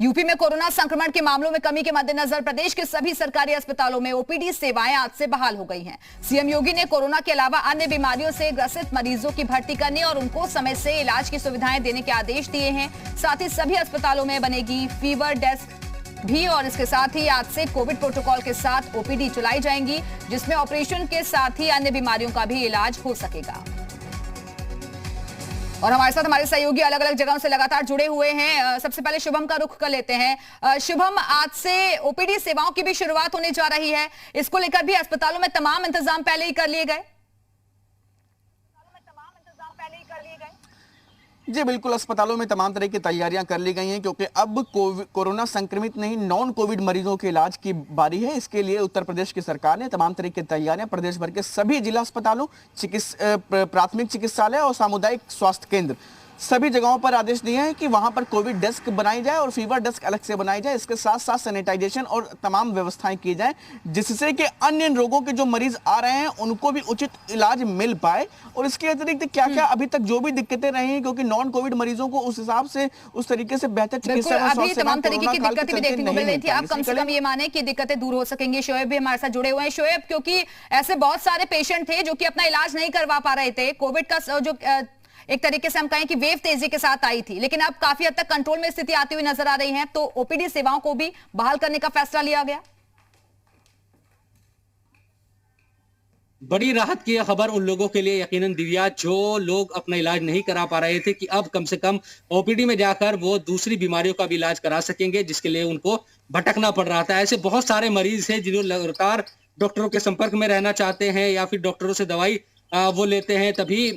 UP में corona संक्रमण के मामलों में कमी के मद्देनजर प्रदेश के सभी सरकारी अस्पतालों में ओपीडी सेवाएं आज से बहाल हो गई हैं। सीएम योगी ने कोरोना के अलावा अन्य बीमारियों से ग्रसित मरीजों की भर्ती करने और उनको समय से इलाज की सुविधाएं देने के आदेश दिए हैं। साथ ही सभी अस्पतालों में बनेगी फीवर डेस्क भी और इसके साथ ही आज से कोविड प्रोटोकॉल के साथ ओपीडी चलाई जाएंगी, जिसमें ऑपरेशन के साथ ही अन्य बीमारियों का भी इलाज हो सकेगा। और हमारे साथ हमारे सहयोगी अलग अलग जगहों से लगातार जुड़े हुए हैं। सबसे पहले शुभम का रुख कर लेते हैं। शुभम, आज से ओपीडी सेवाओं की भी शुरुआत होने जा रही है, इसको लेकर भी अस्पतालों में तमाम इंतजाम पहले ही कर लिए गए? जी बिल्कुल, अस्पतालों में तमाम तरह की तैयारियां कर ली गई हैं क्योंकि अब कोरोना संक्रमित नहीं नॉन कोविड मरीजों के इलाज की बारी है। इसके लिए उत्तर प्रदेश की सरकार ने तमाम तरह की तैयारियां प्रदेश भर के सभी जिला अस्पतालों, प्राथमिक चिकित्सालय और सामुदायिक स्वास्थ्य केंद्र सभी जगहों पर आदेश दिए हैं कि वहां पर कोविड डेस्क बनाई जाए और फीवर डेस्क अलग से बनाई जाए। इसके साथ साथ सैनिटाइजेशन और तमाम व्यवस्थाएं की जाए, जिससे कि अन्य रोगों के जो मरीज आ रहे हैं उनको भी उचित इलाज मिल पाए। और इसके अतिरिक्त क्या क्या अभी तक जो भी दिक्कतें रही हैं, क्योंकि नॉन कोविड मरीजों को उस हिसाब से उस तरीके से बेहतर चिकित्सा अभी तमाम तरीके की दिक्कतें भी देखने को मिल रही थी। आप कम से कम ये माने कि दिक्कतें दूर हो सकेंगी। शोएब भी हमारे साथ जुड़े हुए हैं। शोएब, क्योंकि ऐसे बहुत सारे पेशेंट थे जो कि अपना इलाज नहीं करवा पा रहे थे, कोविड का जो एक तरीके से हम कहें कि वेव तेजी के साथ आई थी, लेकिन अब काफी हद तक कंट्रोल में स्थिति आती हुई नजर आ रही है, तो ओपीडी सेवाओं को भी बहाल करने का फैसला लिया गया। बड़ी राहत की खबर उन लोगों के लिए यकीनन दिव्या, जो लोग अपना इलाज नहीं करा पा रहे थे, कि अब कम से कम ओपीडी में जाकर वो दूसरी बीमारियों का भी इलाज करा सकेंगे, जिसके लिए उनको भटकना पड़ रहा था। ऐसे बहुत सारे मरीज हैं जिन्होंने लगातार डॉक्टरों के संपर्क में रहना चाहते हैं या फिर डॉक्टरों से दवाई वो लेते हैं, तभी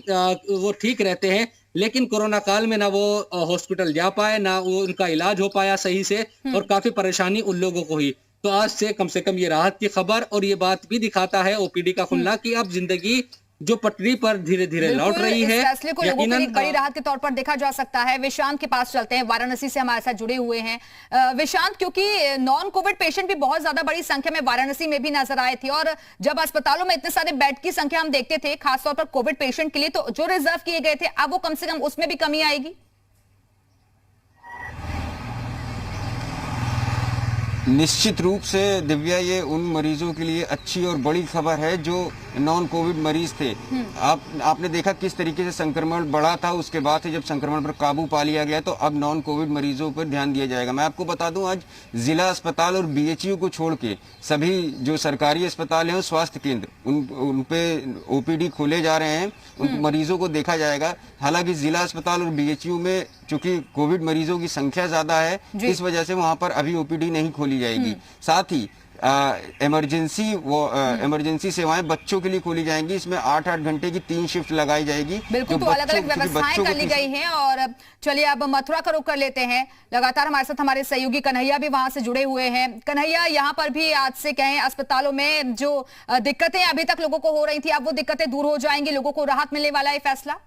वो ठीक रहते हैं, लेकिन कोरोना काल में ना वो हॉस्पिटल जा पाए, ना वो उनका इलाज हो पाया सही से, और काफी परेशानी उन लोगों को हुई। तो आज से कम से कम ये राहत की खबर, और ये बात भी दिखाता है ओपीडी का खुलना कि अब जिंदगी जो पटरी पर धीरे धीरे लौट रही है। फैसले को लोगों के लिए कड़ी राहत के तौर पर देखा जा सकता है। विशांत के पास चलते हैं, वाराणसी से हमारे साथ जुड़े हुए हैं। विशांत, क्योंकि नॉन कोविड पेशेंट भी बहुत ज्यादा बड़ी संख्या में वाराणसी में भी नजर आए थे, और जब अस्पतालों में इतने सारे बेड की संख्या हम देखते थे खासतौर पर कोविड पेशेंट के लिए, तो जो रिजर्व किए गए थे अब वो कम से कम उसमें भी कमी आएगी। निश्चित रूप से दिव्या, ये उन मरीजों के लिए अच्छी और बड़ी खबर है जो नॉन कोविड मरीज थे। आपने देखा किस तरीके से संक्रमण बढ़ा था, उसके बाद से जब संक्रमण पर काबू पा लिया गया तो अब नॉन कोविड मरीजों पर ध्यान दिया जाएगा। मैं आपको बता दूं, आज जिला अस्पताल और बीएचयू को छोड़ के सभी जो सरकारी अस्पताल हैं और स्वास्थ्य केंद्र, उन पे ओपीडी खोले जा रहे हैं, उन मरीजों को देखा जाएगा। हालांकि जिला अस्पताल और बीएचयू में चूंकि कोविड मरीजों की संख्या ज्यादा है, इस वजह से वहां पर अभी ओपीडी नहीं खोली जाएगी। साथ ही इमरजेंसी सेवाएं बच्चों के लिए खोली जाएंगी। इसमें 8-8 घंटे की 3 शिफ्ट लगाई जाएगी। बिल्कुल, तो अलग अलग व्यवस्थाएं कर ली गई हैं। और चलिए अब मथुरा का रुख कर लेते हैं। लगातार हमारे साथ हमारे सहयोगी कन्हैया भी वहां से जुड़े हुए हैं। कन्हैया, यहाँ पर भी आज से कहें अस्पतालों में जो दिक्कतें अभी तक लोगों को हो रही थी, अब वो दिक्कतें दूर हो जाएंगी, लोगों को राहत मिलने वाला है फैसला।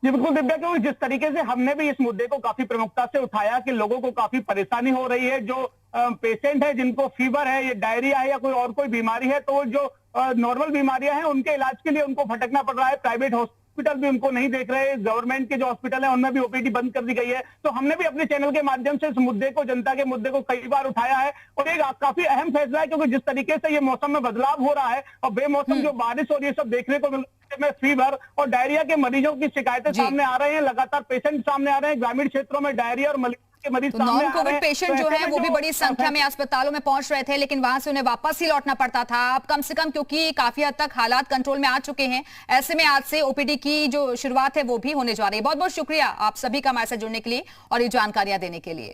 जी बिल्कुल दिव्या, क्योंकि जिस तरीके से हमने भी इस मुद्दे को काफी प्रमुखता से उठाया कि लोगों को काफी परेशानी हो रही है, जो पेशेंट है जिनको फीवर है, ये डायरिया है या कोई और कोई बीमारी है, तो जो नॉर्मल बीमारियां हैं उनके इलाज के लिए उनको भटकना पड़ रहा है। प्राइवेट हॉस्पिटल भी उनको नहीं देख रहे, गवर्नमेंट के जो हॉस्पिटल है उनमें भी ओपीडी बंद कर दी गई है। तो हमने भी अपने चैनल के माध्यम से इस मुद्दे को, जनता के मुद्दे को कई बार उठाया है, और एक काफी अहम फैसला है, क्योंकि जिस तरीके से ये मौसम में बदलाव हो रहा है और बेमौसम जो बारिश और ये सब देखने को मिल में फीवर और डायरिया के मरीजों की शिकायतें सामने आ रहे हैं, लगातार पेशेंट सामने आ रहे हैं। ग्रामीण क्षेत्रों में डायरिया और मलेरिया के मरीज सामने आ रहे हैं। नॉन कोविड पेशेंट जो है वो भी बड़ी संख्या में अस्पतालों में पहुंच रहे थे, लेकिन वहां से उन्हें वापस ही लौटना पड़ता था। अब कम से कम क्योंकि काफी हद तक हालात कंट्रोल में आ चुके हैं, ऐसे में आज से ओपीडी की जो शुरुआत है वो भी होने जा रही है। बहुत बहुत शुक्रिया आप सभी का हमारे साथ जुड़ने के लिए और ये जानकारियां देने के लिए।